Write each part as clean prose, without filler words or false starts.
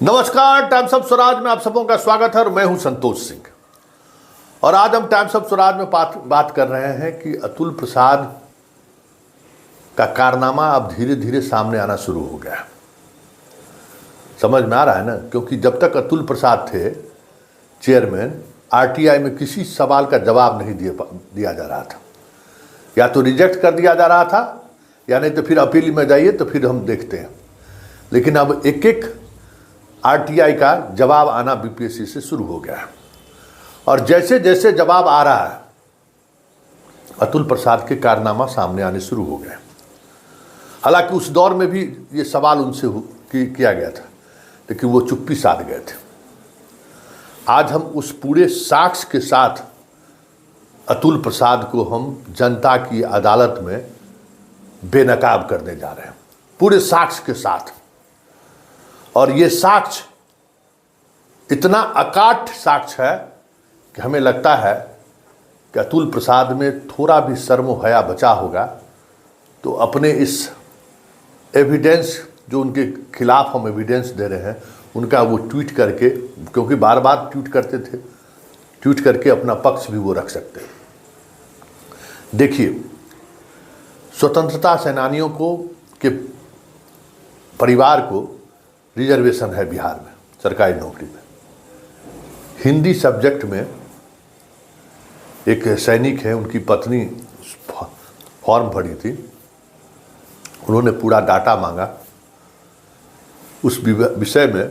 नमस्कार, times of Swaraj में आप सबों का स्वागत है और मैं हूं संतोष सिंह। और आज हम टाइम्स ऑफ स्वराज में बात कर रहे हैं कि अतुल प्रसाद का कारनामा अब धीरे धीरे सामने आना शुरू हो गया। समझ में आ रहा है ना, क्योंकि जब तक अतुल प्रसाद थे चेयरमैन, आरटीआई में किसी सवाल का जवाब नहीं दिया जा रहा था। या तो रिजेक्ट कर दिया जा रहा था या नहीं तो फिर अपील में जाइए तो फिर हम देखते हैं। लेकिन अब एक एक आरटीआई का जवाब आना बीपीएससी से शुरू हो गया है और जैसे जैसे जवाब आ रहा है अतुल प्रसाद के कारनामा सामने आने शुरू हो गए। हालांकि उस दौर में भी ये सवाल उनसे किया गया था, लेकिन वो चुप्पी साध गए थे। आज हम उस पूरे साक्ष्य के साथ अतुल प्रसाद को हम जनता की अदालत में बेनकाब करने जा रहे हैं, पूरे साक्ष्य के साथ। और ये साक्ष्य इतना अकाट साक्ष्य है कि हमें लगता है कि अतुल प्रसाद में थोड़ा भी शर्म हया बचा होगा तो अपने इस एविडेंस, जो उनके खिलाफ हम एविडेंस दे रहे हैं, उनका वो ट्वीट करके, क्योंकि बार बार ट्वीट करते थे, ट्वीट करके अपना पक्ष भी वो रख सकते हैं। देखिए, स्वतंत्रता सेनानियों को के परिवार को रिजर्वेशन है बिहार में सरकारी नौकरी में। हिंदी सब्जेक्ट में एक सैनिक है, उनकी पत्नी फॉर्म भरी थी, उन्होंने पूरा डाटा मांगा, उस विषय में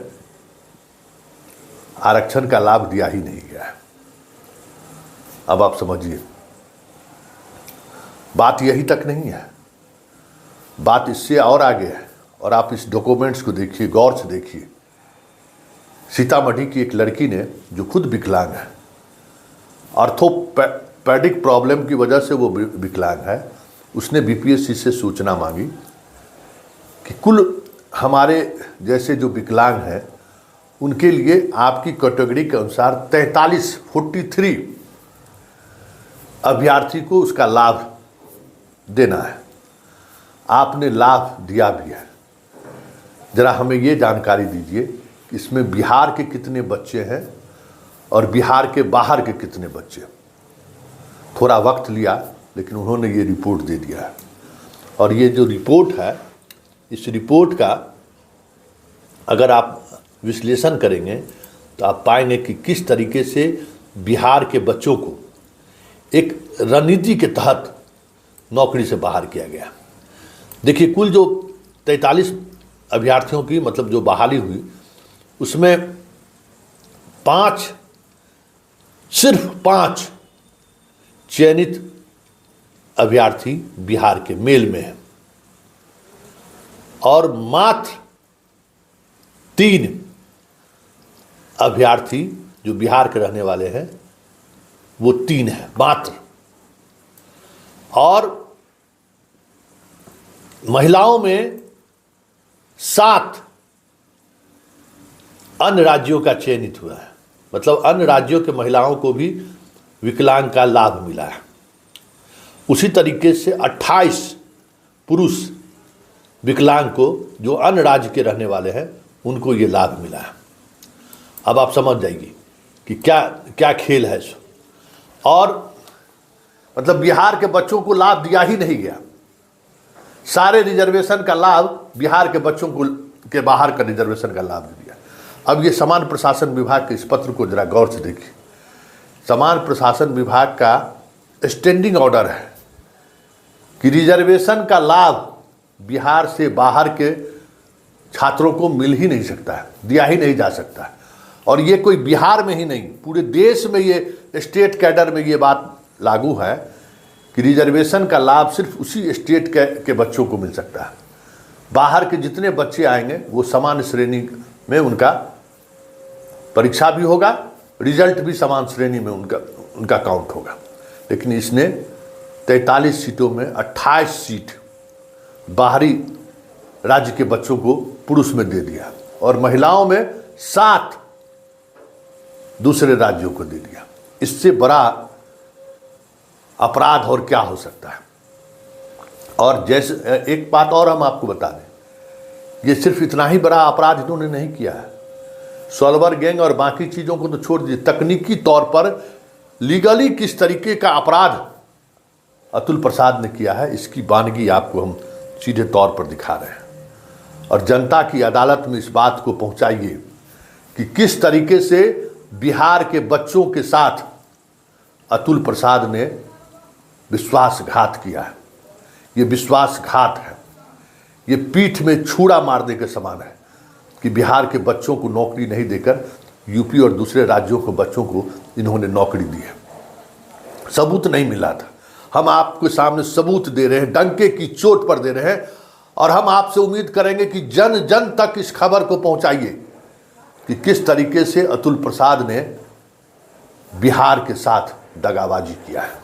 आरक्षण का लाभ दिया ही नहीं गया है। अब आप समझिए, बात यही तक नहीं है, बात इससे और आगे है। और आप इस डॉक्यूमेंट्स को देखिए, गौर से देखिए। सीतामढ़ी की एक लड़की ने, जो खुद विकलांग है, ऑर्थोपेडिक प्रॉब्लम की वजह से वो विकलांग है, उसने बीपीएससी से सूचना मांगी कि कुल हमारे जैसे जो विकलांग हैं उनके लिए आपकी कैटेगरी के अनुसार 43 अभ्यर्थी को उसका लाभ देना है। आपने लाभ दिया भी है। जरा हमें ये जानकारी दीजिए कि इसमें बिहार के कितने बच्चे हैं और बिहार के बाहर के कितने बच्चे। थोड़ा वक्त लिया, लेकिन उन्होंने ये रिपोर्ट दे दिया है। और ये जो रिपोर्ट है, इस रिपोर्ट का अगर आप विश्लेषण करेंगे तो आप पाएंगे कि किस तरीके से बिहार के बच्चों को एक रणनीति के तहत नौकरी से बाहर किया गया। देखिए, कुल जो 43 अभ्यर्थियों की, मतलब जो बहाली हुई, उसमें सिर्फ पांच चयनित अभ्यर्थी बिहार के मेल में हैं और मात्र 3 अभ्यर्थी जो बिहार के रहने वाले हैं, वो 3 हैं मात्र। और महिलाओं में 7 अन्य राज्यों का चयनित हुआ है, मतलब अन्य राज्यों के महिलाओं को भी विकलांग का लाभ मिला है। उसी तरीके से 28 पुरुष विकलांग को, जो अन्य राज्य के रहने वाले हैं, उनको ये लाभ मिला है। अब आप समझ जाइए कि क्या क्या खेल है इसमें। और मतलब बिहार के बच्चों को लाभ दिया ही नहीं गया। सारे रिजर्वेशन का लाभ बिहार के बच्चों को के बाहर का रिजर्वेशन का लाभ दिया। अब ये समान प्रशासन विभाग के इस पत्र को जरा गौर से देखिए। समान प्रशासन विभाग का स्टैंडिंग ऑर्डर है कि रिजर्वेशन का लाभ बिहार से बाहर के छात्रों को मिल ही नहीं सकता है, दिया ही नहीं जा सकता है। और ये कोई बिहार में ही नहीं, पूरे देश में ये स्टेट कैडर में ये बात लागू है कि रिजर्वेशन का लाभ सिर्फ उसी स्टेट के बच्चों को मिल सकता है। बाहर के जितने बच्चे आएंगे वो समान श्रेणी में उनका परीक्षा भी होगा, रिजल्ट भी समान श्रेणी में उनका काउंट होगा। लेकिन इसने 43 सीटों में 28 सीट बाहरी राज्य के बच्चों को पुरुष में दे दिया और महिलाओं में 7 दूसरे राज्यों को दे दिया। इससे बड़ा अपराध और क्या हो सकता है। और जैसे एक बात और हम आपको बता दें, ये सिर्फ इतना ही बड़ा अपराध इन्होंने नहीं किया है, सॉल्वर गैंग और बाकी चीज़ों को तो छोड़ दीजिए, तकनीकी तौर पर लीगली किस तरीके का अपराध अतुल प्रसाद ने किया है, इसकी वानगी आपको हम सीधे तौर पर दिखा रहे हैं। और जनता की अदालत में इस बात को पहुंचाइए कि किस तरीके से बिहार के बच्चों के साथ अतुल प्रसाद ने विश्वासघात किया है। ये विश्वासघात है, ये पीठ में छुरा मारने के समान है कि बिहार के बच्चों को नौकरी नहीं देकर यूपी और दूसरे राज्यों के बच्चों को इन्होंने नौकरी दी है। सबूत नहीं मिला था, हम आपके सामने सबूत दे रहे हैं, डंके की चोट पर दे रहे हैं। और हम आपसे उम्मीद करेंगे कि जन जन तक इस खबर को पहुंचाइए कि किस तरीके से अतुल प्रसाद ने बिहार के साथ दगाबाजी किया है।